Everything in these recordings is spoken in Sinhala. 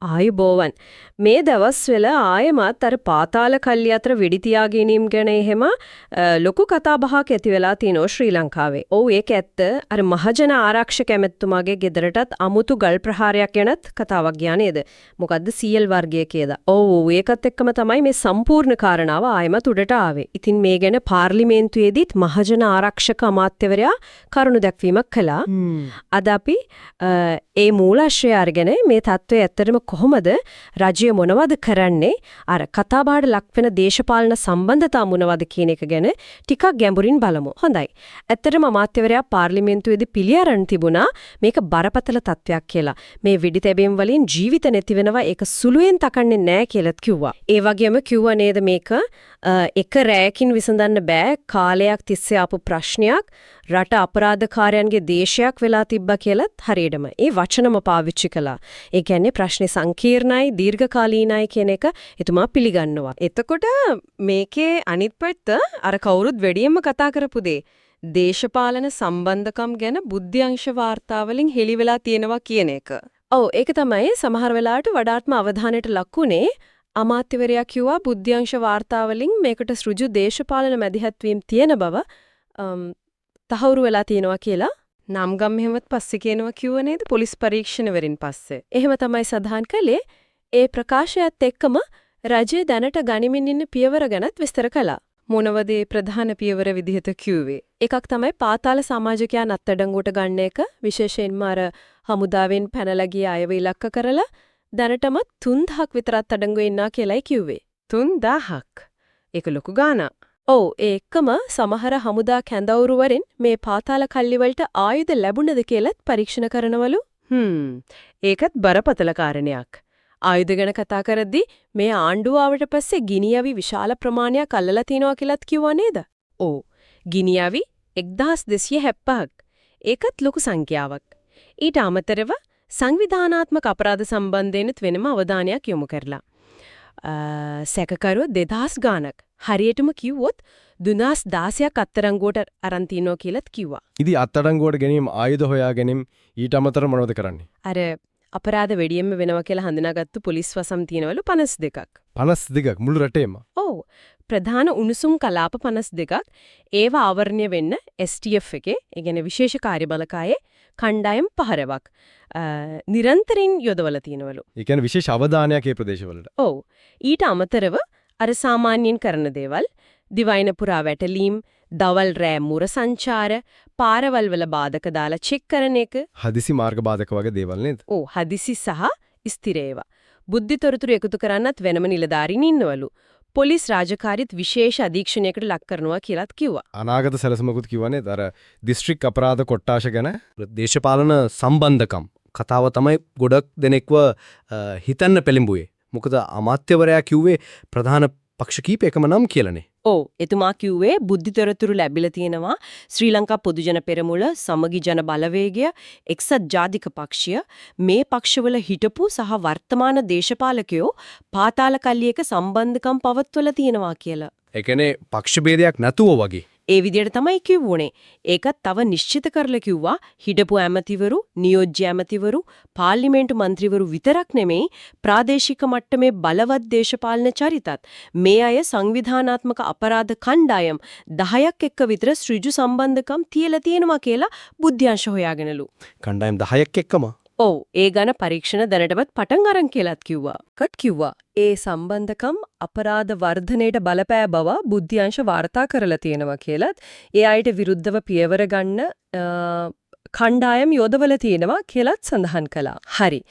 ආයුබෝවන් මේ දවස්වල ආයෙමත් අර පාතාල කල්ලි අතර වෙඩි තියා ගැනීම ගැන එහෙම ලොකු කතා බහක් ඇති වෙලා තිනෝ ශ්‍රී ලංකාවේ. ඔව් ඒක ඇත්ත. අර මහජන ආරක්ෂක ඇමැතුමාගේ ගෙදරටත් අමුතු ගල් ප්‍රහාරයක් ගැනත් කතාවක් ගියා නේද? මොකද්ද CL වර්ගයේ කේද? ඔව් ඒකත් එක්කම තමයි මේ සම්පූර්ණ කාරණාව ආයෙමත් උඩට ආවේ. ඉතින් මේ ගැන පාර්ලිමේන්තුවේදීත් මහජන ආරක්ෂක අමාත්‍යවරයා කරුණු දැක්වීමක් කළා. අද අපි ඒ මූලාශ්‍රය අරගෙන මේ தત્ත්වය ඇත්තටම කොහොමද රජය මොනවද කරන්නේ අර කතාබහට ලක්වෙන දේශපාලන සම්බන්ධතා මොනවද කියන එක ගැන ටිකක් ගැඹුරින් බලමු. හොඳයි. ඇත්තටම අමාත්‍යවරයා පාර්ලිමේන්තුවේදී පිළිඅරන් තිබුණා මේක බරපතල තත්ත්වයක් කියලා. මේ වෙඩි තැබීම් වලින් ජීවිත නැති වෙනවා ඒක සුළුෙන් තකන්නේ නැහැ කියලාත් කිව්වා. ඒ වගේම කිව්වා නේද මේක එක රැයකින් විසඳන්න බෑ කාලයක් තිස්සේ ආපු ප්‍රශ්නයක් රට අපරාධකාරයන්ගේ දේශයක් වෙලා තිබ්බා කියලාත් හරියටම ඒ වචනම පාවිච්චි කළා. ඒ කියන්නේ ප්‍රශ්නේ සංකීර්ණයි දීර්ඝකාලීනයි කියන එක එතුමා පිළිගන්නවා. එතකොට මේකේ අනිත් පැත්ත අර කවුරුත් වැඩියෙන්ම කතා කරපු දේ දේශපාලන සම්බන්ධකම් ගැන බුද්ධ්‍යංශ වාර්තාවලින් හෙළි වෙලා තියෙනවා කියන එක. ඔව් ඒක තමයි සමහර වෙලාවට වඩාත්ම අවධානයට ලක්ුණේ අමාත්‍යවරයා කිව්වා බුද්ධ්‍යංශ වාර්තාවලින් මේකට ඍජු දේශපාලන මැදිහත්වීම් තියෙන බව තහවුරු වෙලා තියෙනවා කියලා නම් ගම් මෙහෙමත් පස්සේ කියනවා කිව්ව නේද පොලිස් පරීක්ෂණ වරින් පස්සේ. එහෙම තමයි සඳහන් කළේ. ඒ ප්‍රකාශයත් එක්කම රජය දැනට ගනිමින් ඉන්න පියවර ගැනත් විස්තර කළා. මොනවද ඒ ප්‍රධාන පියවර විදිහට කිව්වේ? එකක් තමයි පාතාල සමාජිකයන් අත්අඩංගුවට ගන්න එක. විශේෂයෙන්ම අර හමුදාවෙන් පැනලා ගිය අයව ඉලක්ක කරලා දැනටම 3000ක් විතර අත්අඩංගුවේ ඉන්නා කියලායි කිව්වේ. 3000ක්. ඒක ලොකු ගාණක්. ඔව් ඒ එක්කම සමහර හමුදා කැඳවුරු වරින් මේ පාතාල කල්ලි වලට ආයුධ ලැබුණද කියලාත් පරීක්ෂණ කරනවලු. ඒකත් බරපතල කාරණයක්. ආයුධ ගැන කතා කරද්දී මේ ආණ්ඩුව ආවට පස්සේ ගිනියවි විශාල ප්‍රමාණයක් අල්ලලා තිනවා කියලාත් කිව්වා නේද? ඔව්. ගිනියවි 1270ක්. ඒකත් ලොකු සංඛ්‍යාවක්. ඊට අමතරව සංවිධානාත්මක අපරාධ සම්බන්ධයෙන්ත් වෙනම අවධානයක් යොමු කරලා. සැකකරුව 2000 ගාණක්. හරියටම කිව්වොත් 2016ක් අත්අඩංගුවට අරන් තිනෝ කියලාත් කිව්වා. ඉතින් අත්අඩංගුවට ගැනීම ආයුධ හොයා ගැනීම ඊට අමතරව මොනවද කරන්නේ? අර අපරාධ වෙඩියෙම වෙනවා කියලා හඳුනාගත්තු පොලිස් වසම් තියනවලු 52ක්. 52ක් මුළු රටේම. ඔව්. ප්‍රධාන උණුසුම් කලාප 52ක්. ඒව ආවරණය වෙන්න STF එකේ, ඒ කියන්නේ විශේෂ කාර්යබලකායේ කණ්ඩායම් 5ක් නිරන්තරයෙන් යොදවලා තියනවලු. ඒ කියන්නේ විශේෂ අවධානයක් ඒ ප්‍රදේශවලට. ඔව්. ඊට අමතරව අර සාමාන්‍යයෙන් කරන දේවල් දිවයින පුරා වැටලීම්, දවල් රෑ මුර සංචාර, පාරවල් වල බාධක දාලා චෙක් කරන එක. හදිසි මාර්ග බාධක වගේ දේවල් නේද? ඔව් හදිසි සහ ස්ථිර ඒවා. බුද්ධිතොරතුරු එකතු කරන්නත් වෙනම නිලධාරීන් ඉන්නවලු. පොලිස් රාජකාරීත් විශේෂ අධීක්ෂණයකට ලක් කරනවා කියලාත් කිව්වා. අනාගත සැලසුමකුත් කිව්වනේ. අර දිස්ත්‍රික් අපරාධ කොට්ටාශ ගැන දේශපාලන සම්බන්ධකම් කතාව තමයි ගොඩක් දෙනෙක්ව හිතන්න පෙළඹුවේ. මොකද අමාත්‍යවරයා කිව්වේ ප්‍රධාන පක්ෂ කීපයකම නම් කියලානේ. ඔව් එතුමා කිව්වේ බුද්ධිතොරතුරු ලැබිලා තියෙනවා ශ්‍රී ලංකා පොදුජන පෙරමුණ, සමගි ජන බලවේගය, එක්සත් ජාතික පක්ෂය මේ පක්ෂවල හිටපු සහ වර්තමාන දේශපාලකයෝ පාතාල කල්ලියක සම්බන්ධකම් පවත්වලා තියෙනවා කියලා. ඒ කියන්නේ පක්ෂ ભેදයක් නැතුව වගේ. ඒ විදිහට තමයි කිව්වුනේ. ඒකත් තව නිශ්චිත කරලා කිව්වා හිටපු ඇමතිවරු, නියෝජ්‍ය ඇමතිවරු, පාර්ලිමේන්තු මන්ත්‍රීවරු විතරක් නෙමෙයි ප්‍රාදේශික මට්ටමේ බලවත් දේශපාලන චරිතත් මේ අය සංවිධානාත්මක අපරාධ කණ්ඩායම් 10ක් එක්ක විතර ඍජු සම්බන්ධකම් තියලා තියෙනවා කියලා බුද්ධ්‍යංශ හොයාගෙනලු. කණ්ඩායම් 10ක් එක්කම. ඔව් ඒ ගණ පරීක්ෂණ දැනටමත් පටන් අරන් කියලාත් කිව්වා. කිව්වා ඒ සම්බන්ධකම් අපරාධ වර්ධනයට බලපෑ බව බුද්ධ්‍යංශ වාර්තා කරලා තියෙනවා කියලාත් ඒ අයට විරුද්ධව පියවර ගන්න කණ්ඩායම් යොදවලා තියෙනවා කියලාත් සඳහන් කළා. හරි.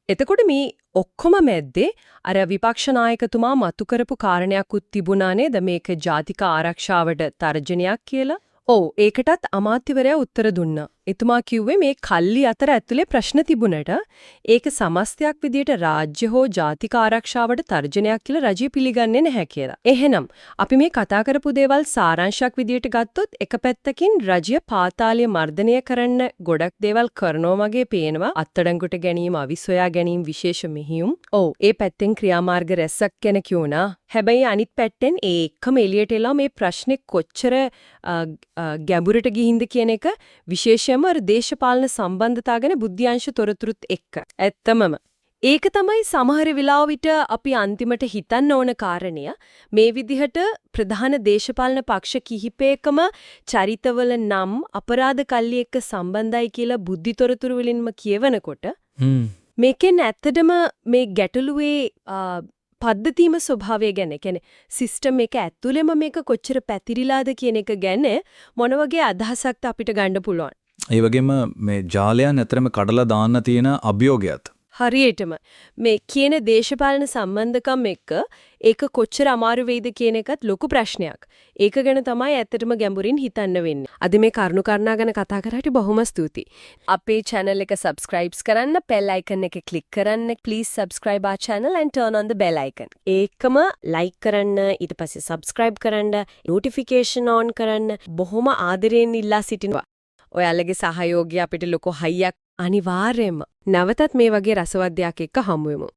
එතකොට මේ ඔක්කොම මැද්දේ අර විපක්ෂ නායකතුමා මතු කරපු කාරණයක්ත් තිබුණා නේද මේක ජාතික ආරක්ෂාවට තර්ජනයක් කියලා? ඔව් ඒකටත් අමාත්‍යවරයා උත්තර දුන්නා. එතුමා කිව්වේ මේ කල්ලි අතර ඇතුලේ ප්‍රශ්න තිබුණට ඒක සමස්තයක් විදියට රාජ්‍ය හෝ ජාතික ආරක්ෂාවට තර්ජනයක් කියලා රජය පිළිගන්නේ නැහැ කියලා. එහෙනම් අපි මේ කතා කරපු දේවල් සාරාංශයක් විදියට ගත්තොත් එක පැත්තකින් රජය පාතාලය මර්ධනය කරන්න ගොඩක් දේවල් කරනවා වගේ පේනවා. අත්අඩංගුවට ගැනීම, අවිසොයා ගැනීම, විශේෂ මෙහියුම්. ඔව් ඒ පැත්තෙන් ක්‍රියාමාර්ග රැස්සක් ගැන කියුණා. හැබැයි අනිත් පැත්තෙන් ඒ එක්කම එළියට එලා මේ ප්‍රශ්නේ කොච්චර ගැඹුරට ගිහින්ද කියන එක විශේෂයෙන්ම දේශපාලන සම්බන්ධතා ගැන බුද්ධ්‍යංශ තොරතුරුත් එක්ක. ඇත්තමම ඒක තමයි සමහර වෙලාවට අපි අන්තිමට හිතන්න ඕන කාරණය. මේ විදිහට ප්‍රධාන දේශපාලන පක්ෂ කිහිපයකම චරිතවල නම් අපරාධ කල්ලි එක්ක සම්බන්ධයි කියලා බුද්ධිතොරතුරු වලින්ම කියවනකොට මේකෙන් ඇත්තටම මේ ගැටලුවේ පද්ධතිම ස්වභාවය ගැන කියන්නේ සිස්ටම් එක ඇතුළෙම මේක කොච්චර පැතිරිලාද කියන එක ගැන මොන වගේ අදහසක්ද අපිට ගන්න පුළුවන්. ඒ වගේම මේ ජාලයන් ඇතරම කඩලා දාන්න තියෙන අභියෝගයත් හරියටම මේ කියන දේශපාලන සම්බන්ධකම් එක්ක ඒක කොච්චර අමාරු වෙයිද කියන එකත් ලොකු ප්‍රශ්නයක්. ඒක ගැන තමයි ඇත්තටම ගැඹුරින් හිතන්න වෙන්නේ. අද මේ කරුණු කාරණා ගැන කතා කරාට බොහොම ස්තුතියි. අපේ channel එක subscribe කරන්න bell icon එක click කරන්න. Please subscribe our channel and turn on the bell icon. ඒකම like කරන්න, ඊට පස්සේ subscribe කරන්න, notification on කරන්න බොහොම ආදරයෙන් ඉල්ලා සිටිනවා. ඔයාලගේ සහයෝගය අපිට ලොකු හයියක් අනිවාර්යයෙන්ම. නැවතත් මේ වගේ රසවත් දෙයක් එක්ක හමු වෙමු.